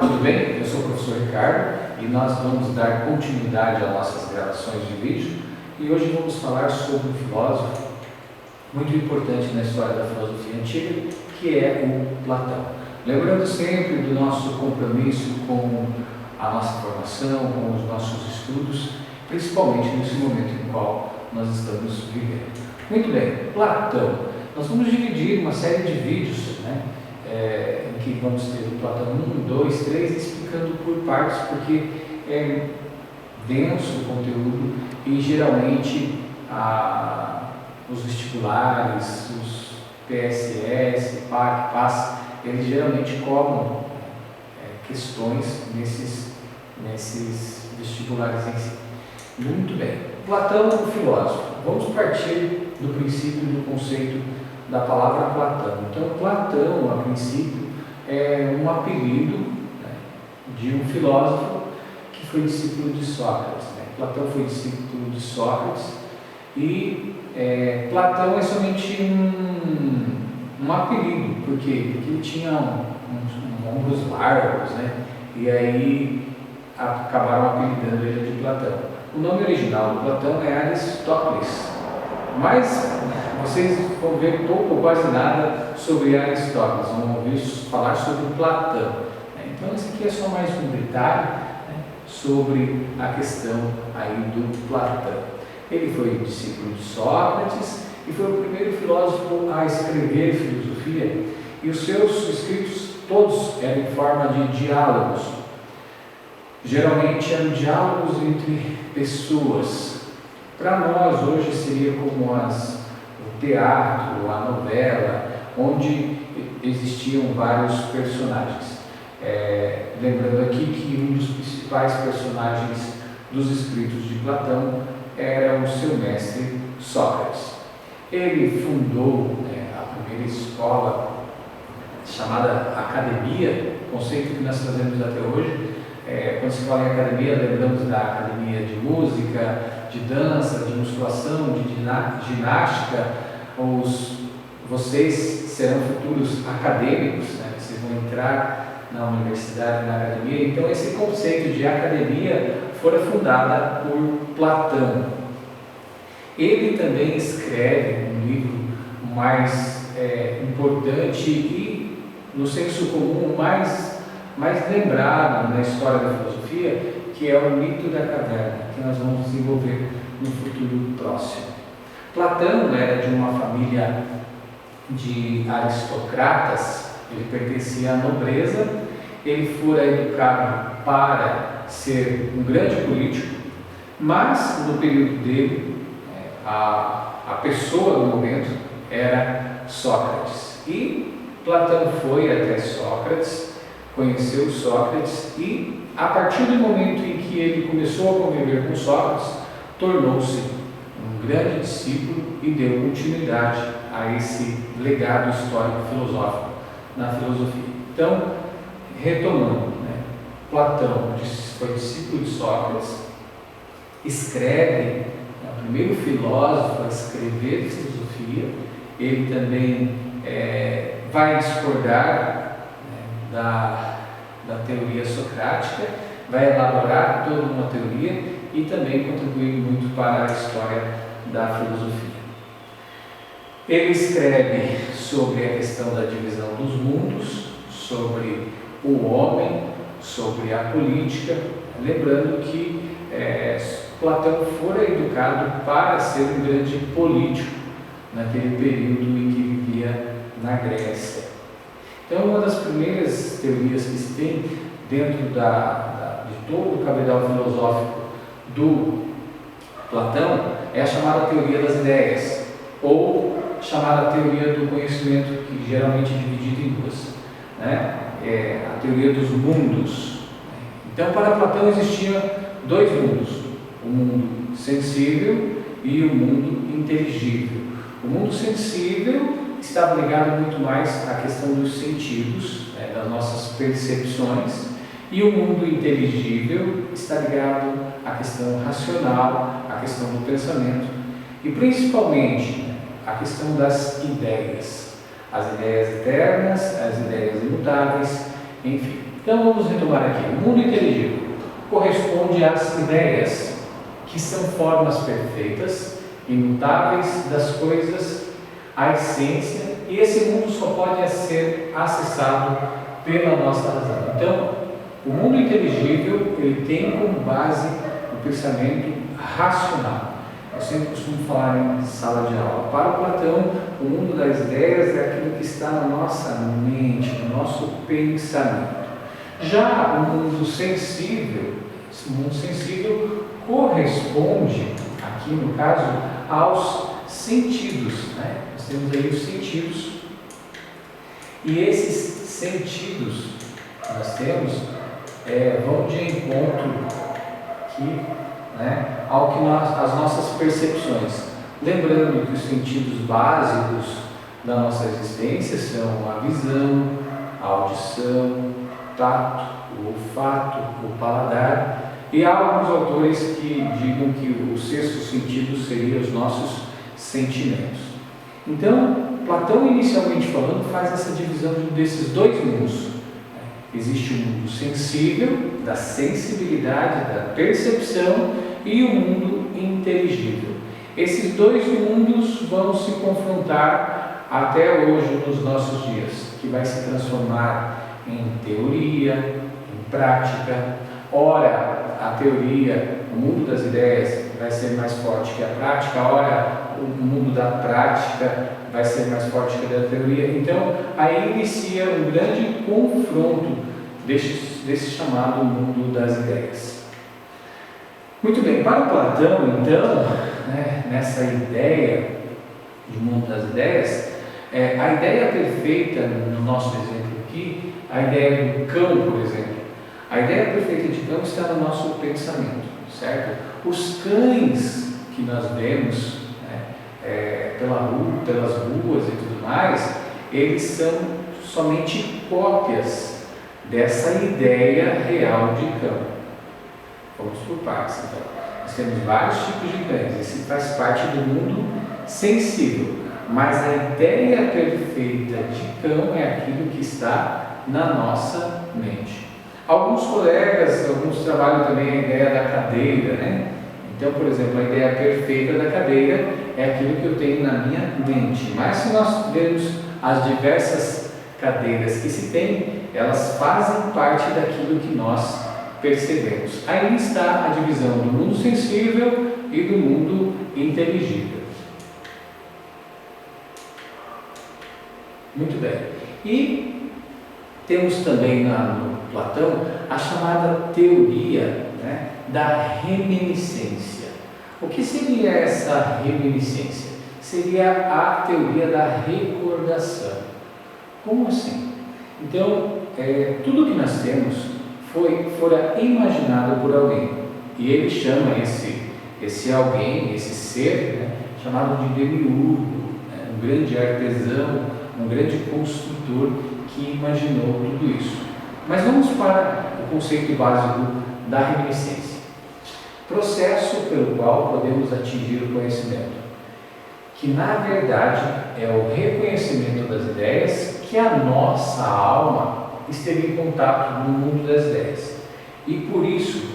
tudo bem? Eu sou o professor Ricardo e nós vamos dar continuidade às nossas gravações de vídeo e hoje vamos falar sobre um filósofo muito importante na história da filosofia antiga, que é o Platão. Lembrando sempre do nosso compromisso com a nossa formação, com os nossos estudos, principalmente nesse momento em qual nós estamos vivendo. Muito bem, Platão. Nós vamos dividir uma série de vídeos, em que vamos ter o Platão 1, 2, 3, explicando por partes, porque é denso o conteúdo e geralmente os vestibulares, os PSS, PAC, PAS, eles geralmente cobram questões nesses vestibulares em si. Muito bem. Platão, o filósofo. Vamos partir do princípio do conceito da palavra Platão. Então, Platão, a princípio, é um apelido de um filósofo que foi discípulo de Sócrates. Platão foi discípulo de Sócrates e Platão é somente um apelido. Por quê? Porque ele tinha ombros largos, e aí acabaram apelidando ele de Platão. O nome original do Platão é Aristóteles, mas vocês vão ver pouco ou quase nada sobre Aristóteles, vão ouvir falar sobre Platão. Então esse aqui é só mais um detalhe sobre a questão aí do Platão. Ele foi discípulo de Sócrates e foi o primeiro filósofo a escrever filosofia, e os seus escritos todos eram em forma de diálogos. Geralmente eram diálogos entre pessoas. Para nós hoje seria como o teatro, a novela, onde existiam vários personagens. Lembrando aqui que um dos principais personagens dos escritos de Platão era o seu mestre Sócrates. Ele fundou a primeira escola chamada Academia, conceito que nós trazemos até hoje. Quando se fala em academia, lembramos da academia de música, de dança, de musculação, de ginástica. Vocês serão futuros acadêmicos, vocês vão entrar na universidade, na academia. Então esse conceito de academia foi fundada por Platão. Ele também escreve um livro mais importante e, no senso comum, mais lembrado na história da filosofia, que é o Mito da Caverna, que nós vamos desenvolver no futuro próximo. Platão era de uma família de aristocratas, ele pertencia à nobreza, ele fora educado para ser um grande político, mas no período dele, a pessoa do momento era Sócrates. E Platão foi até Sócrates, conheceu Sócrates e, a partir do momento em que ele começou a conviver com Sócrates, tornou-se um grande discípulo e deu continuidade a esse legado histórico filosófico na filosofia. Então, retomando, Platão foi discípulo de Sócrates, escreve, é o primeiro filósofo a escrever filosofia. Ele também vai discordar da teoria socrática, vai elaborar toda uma teoria e também contribuir muito para a história da filosofia. Ele escreve sobre a questão da divisão dos mundos, sobre o homem, sobre a política, lembrando que Platão fora educado para ser um grande político naquele período em que vivia na Grécia. Então, uma das primeiras teorias que se tem dentro de todo o cabedal filosófico do Platão é a chamada teoria das ideias, ou chamada teoria do conhecimento, que geralmente é dividida em duas, a teoria dos mundos. Então, para Platão existiam dois mundos, o mundo sensível e o mundo inteligível. O mundo sensível estava ligado muito mais à questão dos sentidos, das nossas percepções, e o mundo inteligível está ligado à questão racional, à questão do pensamento e principalmente a questão das ideias, as ideias eternas, as ideias imutáveis, enfim. Então vamos retomar aqui. O mundo inteligível corresponde às ideias, que são formas perfeitas, imutáveis das coisas, a essência, e esse mundo só pode ser acessado pela nossa razão. Então, o mundo inteligível, ele tem como base o pensamento racional. Eu sempre costumo falar em sala de aula. Para o Platão, o mundo das ideias é aquilo que está na nossa mente, no nosso pensamento. Já o mundo sensível, esse mundo sensível corresponde, aqui no caso, aos sentidos, né? Nós temos aí os sentidos, e esses sentidos que nós temos vão de encontro aqui, né, ao que as nossas percepções. Lembrando que os sentidos básicos da nossa existência são a visão, a audição, o tato, o olfato, o paladar, e há alguns autores que digam que o sexto sentido seria os nossos sentimentos. Então, Platão, inicialmente falando, faz essa divisão desses dois mundos. Existe o mundo sensível, da sensibilidade, da percepção, e o mundo inteligível. Esses dois mundos vão se confrontar até hoje nos nossos dias, que vai se transformar em teoria, em prática. Ora, a teoria, o mundo das ideias vai ser mais forte que a prática, ora, o mundo da prática vai ser mais forte que a da teoria. Então, aí inicia um grande confronto desse chamado mundo das ideias. Muito bem, para o Platão, então, né, nessa ideia de mundo das ideias, a ideia perfeita, no nosso exemplo aqui, a ideia do cão, por exemplo, a ideia perfeita de cão está no nosso pensamento, certo? Os cães que nós vemos, né, pelas ruas e tudo mais, eles são somente cópias dessa ideia real de cão. Vamos por partes, então. Nós temos vários tipos de cães, esse faz parte do mundo sensível, mas a ideia perfeita de cão é aquilo que está na nossa mente. Alguns colegas, alguns trabalham também a ideia da cadeira, né? Então, por exemplo, a ideia perfeita da cadeira é aquilo que eu tenho na minha mente, mas se nós vermos as diversas cadeiras que se tem, elas fazem parte daquilo que nós percebemos. Aí está a divisão do mundo sensível e do mundo inteligível. Muito bem. E temos também no Platão a chamada teoria, né, da reminiscência. O que seria essa reminiscência? Seria a teoria da recordação. Como assim? Então, tudo que nós temos fora imaginado por alguém, e ele chama esse alguém, esse ser, né, chamado de demiurgo, né, um grande artesão, um grande construtor que imaginou tudo isso. Mas vamos para o conceito básico da reminiscência. Processo pelo qual podemos atingir o conhecimento, que na verdade é o reconhecimento das ideias que a nossa alma esteve em contato no mundo das ideias. E por isso,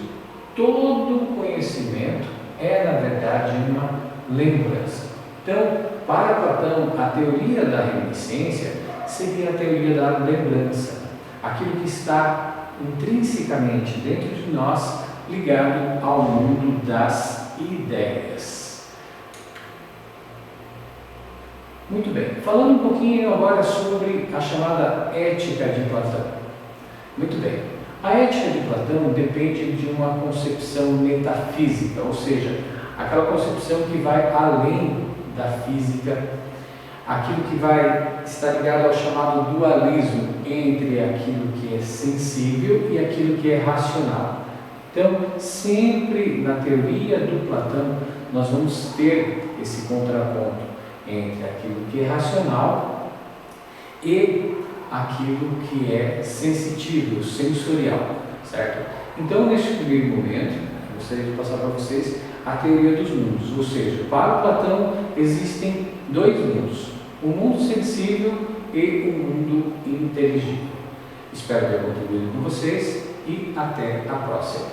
todo conhecimento é, na verdade, uma lembrança. Então, para Platão, a teoria da reminiscência seria a teoria da lembrança, aquilo que está intrinsecamente dentro de nós, ligado ao mundo das ideias. Muito bem, falando um pouquinho agora sobre a chamada ética de Platão. Muito bem, a ética de Platão depende de uma concepção metafísica, ou seja, aquela concepção que vai além da física, aquilo que vai estar ligado ao chamado dualismo entre aquilo que é sensível e aquilo que é racional. Então, sempre na teoria do Platão, nós vamos ter esse contraponto entre aquilo que é racional e aquilo que é sensitivo, sensorial, certo? Então, neste primeiro momento, eu gostaria de passar para vocês a teoria dos mundos, ou seja, para Platão existem dois mundos, o mundo sensível e o mundo inteligível. Espero ter contribuído com vocês e até a próxima.